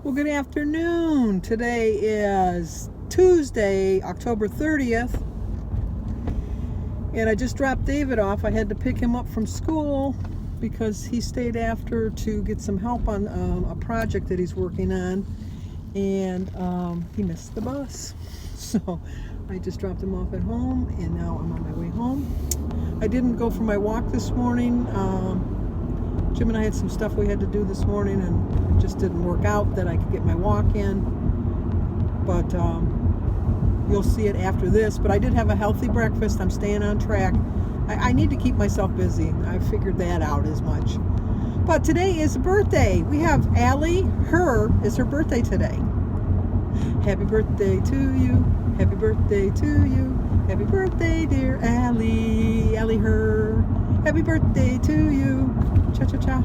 Well, good afternoon. Today is Tuesday, October 30th, and I just dropped David off. I had to pick him up from school because he stayed after to get some help on a project that he's working on, and he missed the bus. So I just dropped him off at home, and now I'm on my way home. I didn't go for my walk this morning. Jim and I had some stuff we had to do this morning, and it just didn't work out that I could get my walk in. But you'll see it after this. But I did have a healthy breakfast. I'm staying on track. I need to keep myself busy. I figured that out as much. But today is a birthday. We have Allie. It's her birthday today. Happy birthday to you. Happy birthday to you. Happy birthday, dear Allie. Allie her. Happy birthday to you. Cha-cha-cha.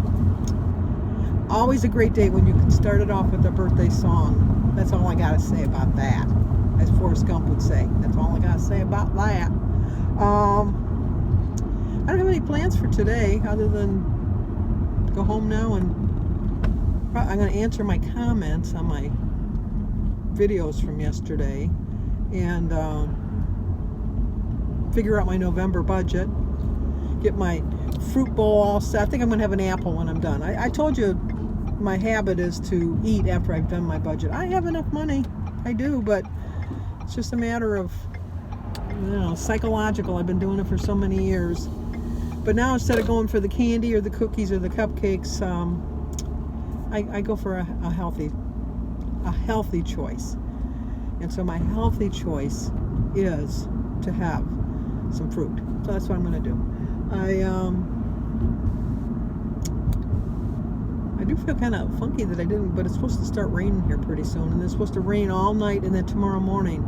Always a great day when you can start it off with a birthday song. That's all I gotta say about that. As Forrest Gump would say. That's all I gotta say about that. I don't have any plans for today other than go home now, and I'm going to answer my comments on my videos from yesterday and figure out my November budget, get my fruit bowl all set. I think I'm going to have an apple when I'm done. I told you my habit is to eat after I've done my budget. I have enough money. I do, but it's just a matter of, psychological. I've been doing it for so many years. But now instead of going for the candy or the cookies or the cupcakes, I go for a healthy choice. And so my healthy choice is to have some fruit. So that's what I'm going to do. I do feel kind of funky that I didn't, but it's supposed to start raining here pretty soon, and it's supposed to rain all night and then tomorrow morning.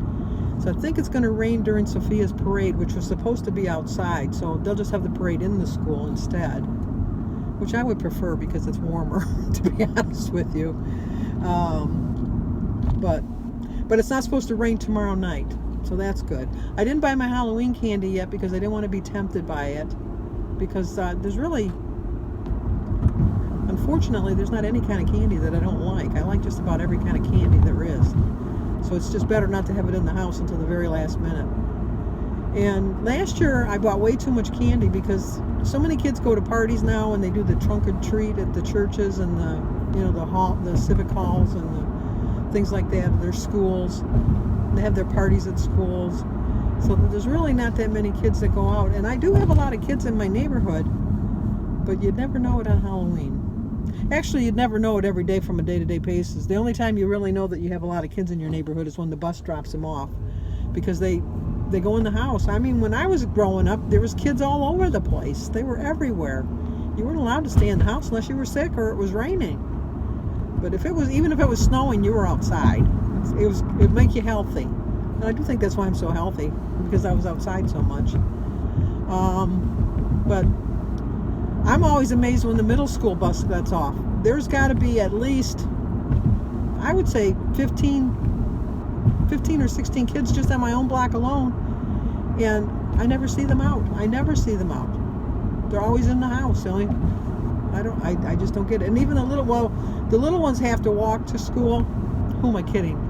So I think it's going to rain during Sophia's parade, which was supposed to be outside. So they'll just have the parade in the school instead, which I would prefer because it's warmer, to be honest with you. But it's not supposed to rain tomorrow night, so that's good. I didn't buy my Halloween candy yet because I didn't want to be tempted by it. Because unfortunately, there's not any kind of candy that I don't like. I like just about every kind of candy there is. So it's just better not to have it in the house until the very last minute. And last year I bought way too much candy because so many kids go to parties now and they do the trunk or treat at the churches and the civic halls and the things like that at their schools. They have their parties at schools. So there's really not that many kids that go out. And I do have a lot of kids in my neighborhood, but you'd never know it on Halloween. Actually, you'd never know it every day from a day-to-day basis. The only time you really know that you have a lot of kids in your neighborhood is when the bus drops them off, because they go in the house. I mean, when I was growing up, there was kids all over the place. They were everywhere. You weren't allowed to stay in the house unless you were sick or it was raining. But even if it was snowing, you were outside. It would make you healthy. And I do think that's why I'm so healthy, because I was outside so much. But I'm always amazed when the middle school bus lets off. There's got to be at least, I would say, 15 or 16 kids just on my own block alone. And I never see them out. They're always in the house. I just don't get it. And even the little ones have to walk to school. Who am I kidding?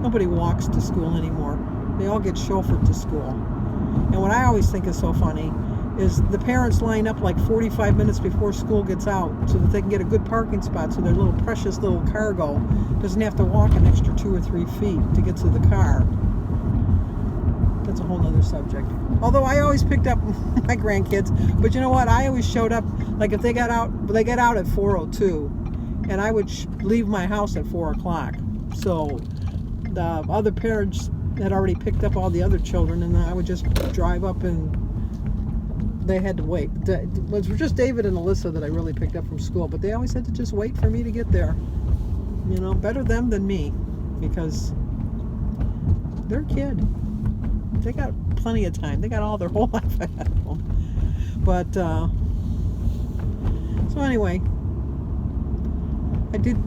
Nobody walks to school anymore. They all get chauffeured to school. And what I always think is so funny is the parents line up like 45 minutes before school gets out so that they can get a good parking spot so their little precious little cargo doesn't have to walk an extra 2 or 3 feet to get to the car. That's a whole other subject. Although I always picked up my grandkids, but you know what? I always showed up, like if they get out at 4:02, and I would leave my house at 4 o'clock. So the other parents had already picked up all the other children, and then I would just drive up and they had to wait. It was just David and Alyssa that I really picked up from school, but they always had to just wait for me to get there. Better them than me, because they're a kid. They got plenty of time. They got all their whole life ahead of them. But so anyway, I did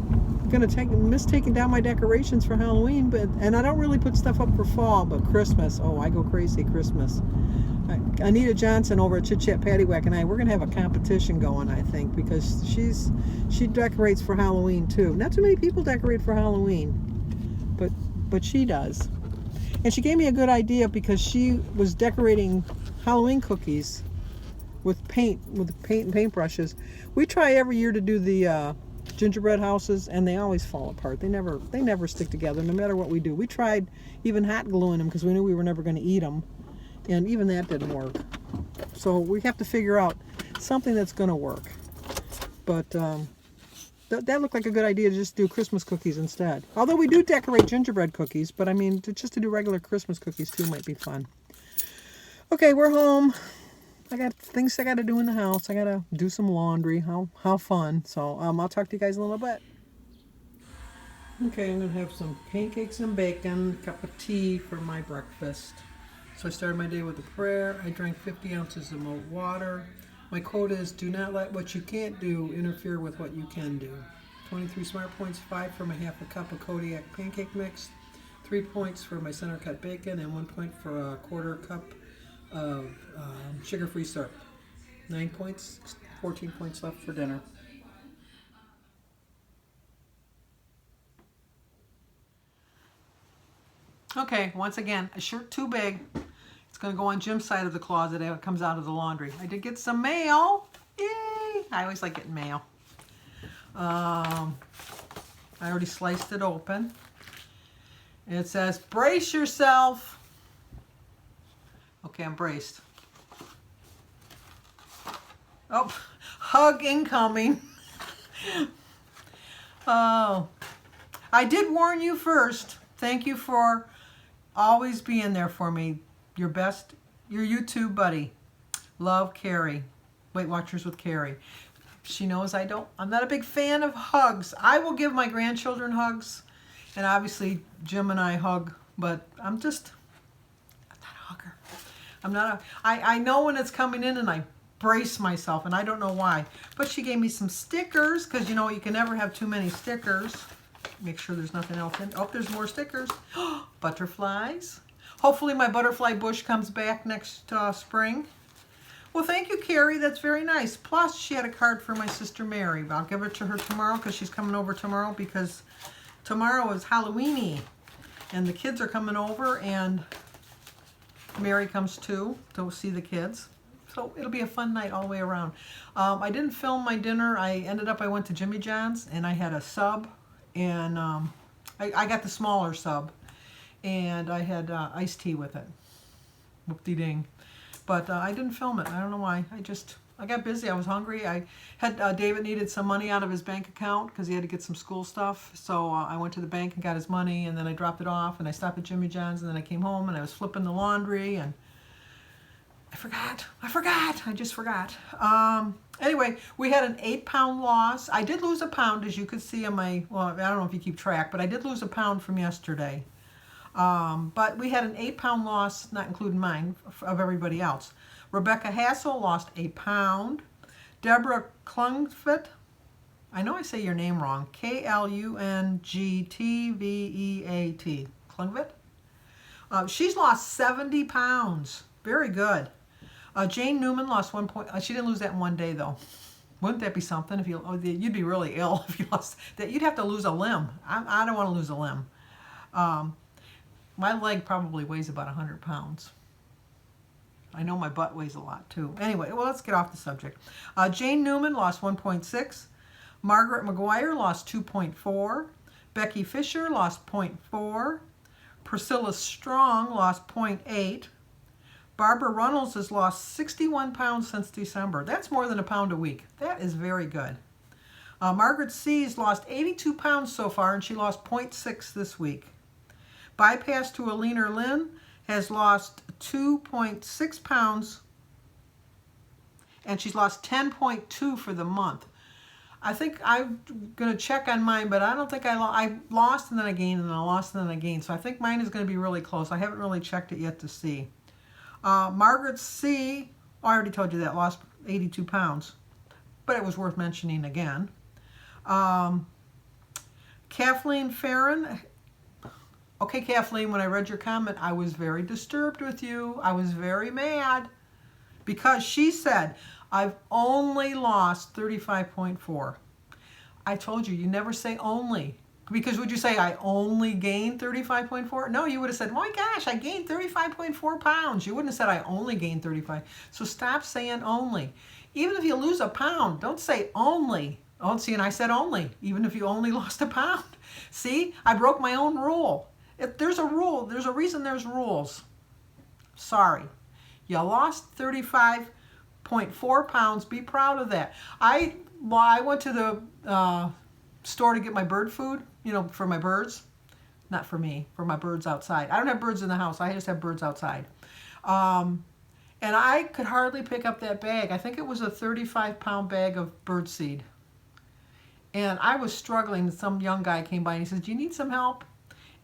miss taking down my decorations for Halloween, and I don't really put stuff up for fall, but Christmas, oh, I go crazy Christmas. Anita Johnson over at Chit Chat Paddywhack and we're gonna have a competition going, I think, because she decorates for Halloween too. Not too many people decorate for Halloween, but she does. And she gave me a good idea because she was decorating Halloween cookies with paint and paintbrushes. We try every year to do the gingerbread houses, and they always fall apart. They never stick together, no matter what we do. We tried even hot gluing them because we knew we were never going to eat them, and even that didn't work. So we have to figure out something that's going to work. But that looked like a good idea to just do Christmas cookies instead. Although we do decorate gingerbread cookies, but I mean, just to do regular Christmas cookies too might be fun. Okay, we're home. I got things I got to do in the house. I got to do some laundry. How fun. So I'll talk to you guys in a little bit. Okay, I'm going to have some pancakes and bacon, a cup of tea for my breakfast. So I started my day with a prayer. I drank 50 ounces of malt water. My quote is, do not let what you can't do interfere with what you can do. 23 smart points, 5 for my half a cup of Kodiak pancake mix, 3 points for my center cut bacon, and 1 point for a quarter cup of sugar-free syrup. 9 points, 14 points left for dinner. Okay, once again, a shirt too big. It's going to go on Jim's side of the closet. It comes out of the laundry. I did get some mail. Yay! I always like getting mail. I already sliced it open. It says, brace yourself. Okay, I'm braced. Oh, hug incoming. Oh, I did warn you first. Thank you for always being there for me. Your YouTube buddy. Love, Carrie. Weight Watchers with Carrie. She knows I'm not a big fan of hugs. I will give my grandchildren hugs, and obviously Jim and I hug, but I'm not a hugger. I know when it's coming in, and I brace myself, and I don't know why. But she gave me some stickers, because you know you can never have too many stickers. Make sure there's nothing else in. Oh, there's more stickers. Butterflies. Hopefully my butterfly bush comes back next spring. Well, thank you, Carrie. That's very nice. Plus, she had a card for my sister Mary. I'll give it to her tomorrow because she's coming over tomorrow, because tomorrow is Halloween-y. And the kids are coming over, and Mary comes too to see the kids. So it'll be a fun night all the way around. I didn't film my dinner. I went to Jimmy John's, and I had a sub, and I got the smaller sub, and I had iced tea with it. Whoop-de-ding. But I didn't film it. I don't know why. I got busy. I was hungry. I had David needed some money out of his bank account because he had to get some school stuff. So I went to the bank and got his money, and then I dropped it off, and I stopped at Jimmy John's, and then I came home, and I was flipping the laundry, and I forgot. I just forgot. Anyway, we had an 8-pound loss. I did lose a pound, as you could see on my, well, I don't know if you keep track, but I did lose a pound from yesterday. But we had an 8-pound loss, not including mine, of everybody else. Rebecca Hassel lost a pound. Deborah Klungtveit, I know I say your name wrong, Klungtveat. Klungtveit? She's lost 70 pounds. Very good. Jane Newman lost 1 point. She didn't lose that in one day, though. Wouldn't that be something? If you'd be really ill if you lost that. You'd have to lose a limb. I don't want to lose a limb. My leg probably weighs about 100 pounds. I know my butt weighs a lot, too. Anyway, well, let's get off the subject. Jane Newman lost 1.6. Margaret McGuire lost 2.4. Becky Fisher lost 0.4. Priscilla Strong lost 0.8. Barbara Runnels has lost 61 pounds since December. That's more than a pound a week. That is very good. Margaret C's lost 82 pounds so far, and she lost 0.6 this week. Bypass to a Leaner Lynn has lost 2.6 pounds, and she's lost 10.2 for the month. I think I'm going to check on mine, but I don't think I lost and then I gained, and then I lost and then I gained. So I think mine is going to be really close. I haven't really checked it yet to see. Margaret C, I already told you that, lost 82 pounds, but it was worth mentioning again. Kathleen Farron. Okay, Kathleen, when I read your comment, I was very disturbed with you. I was very mad because she said, I've only lost 35.4. I told you, you never say only. Because would you say, I only gained 35.4? No, you would have said, my gosh, I gained 35.4 pounds. You wouldn't have said, I only gained 35. So stop saying only. Even if you lose a pound, don't say only. Oh, see, and I said only, even if you only lost a pound. See, I broke my own rule. If there's a rule, there's a reason there's rules. Sorry. You lost 35.4 pounds. Be proud of that. I went to the store to get my bird food, you know, for my birds. Not for me, for my birds outside. I don't have birds in the house. I just have birds outside. And I could hardly pick up that bag. I think it was a 35-pound bag of bird seed. And I was struggling. Some young guy came by and he says, do you need some help?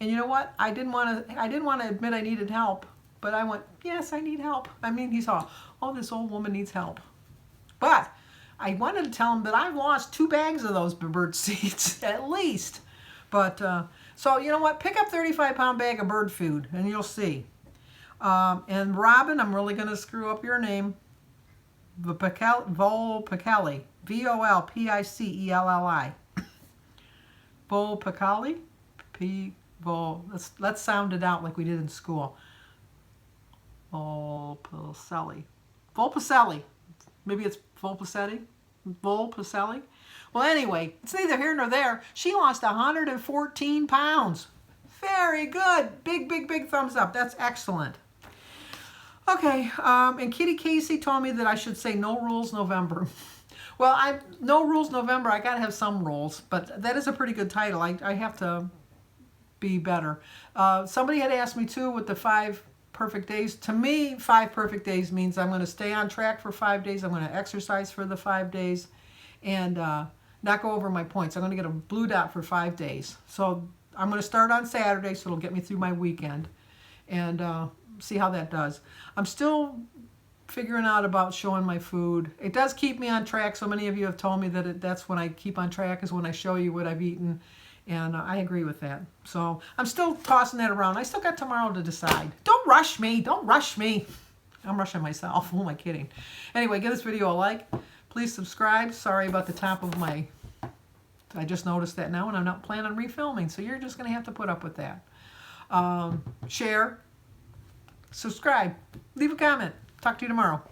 And you know what? I didn't want to admit I needed help. But I went, yes, I need help. I mean, he saw, oh, this old woman needs help. But I wanted to tell him that I've lost 2 bags of those bird seeds, at least. But, so you know what? Pick up 35-pound bag of bird food, and you'll see. And Robin, I'm really going to screw up your name. Volpicali. Volpiceli. Volpicali? Let's sound it out like we did in school. Volpicelli. Volpicelli. Maybe it's Volpicelli? Volpicelli? Well, anyway, it's neither here nor there. She lost 114 pounds. Very good. Big, big, big thumbs up. That's excellent. Okay, and Kitty Casey told me that I should say no rules November. Well, no rules November. I got to have some rules, but that is a pretty good title. I have to be better. Somebody had asked me too with the 5 perfect days. To me, 5 perfect days means I'm going to stay on track for 5 days. I'm going to exercise for the 5 days and not go over my points. I'm going to get a blue dot for 5 days. So I'm going to start on Saturday, so it'll get me through my weekend and see how that does. I'm still figuring out about showing my food. It does keep me on track. So many of you have told me that that's when I keep on track, is when I show you what I've eaten. And I agree with that. So I'm still tossing that around. I still got tomorrow to decide. Don't rush me. Don't rush me. I'm rushing myself. Who am I kidding? Anyway, give this video a like. Please subscribe. Sorry about the top of my... I just noticed that now, and I'm not planning on refilming. So you're just going to have to put up with that. Share. Subscribe. Leave a comment. Talk to you tomorrow.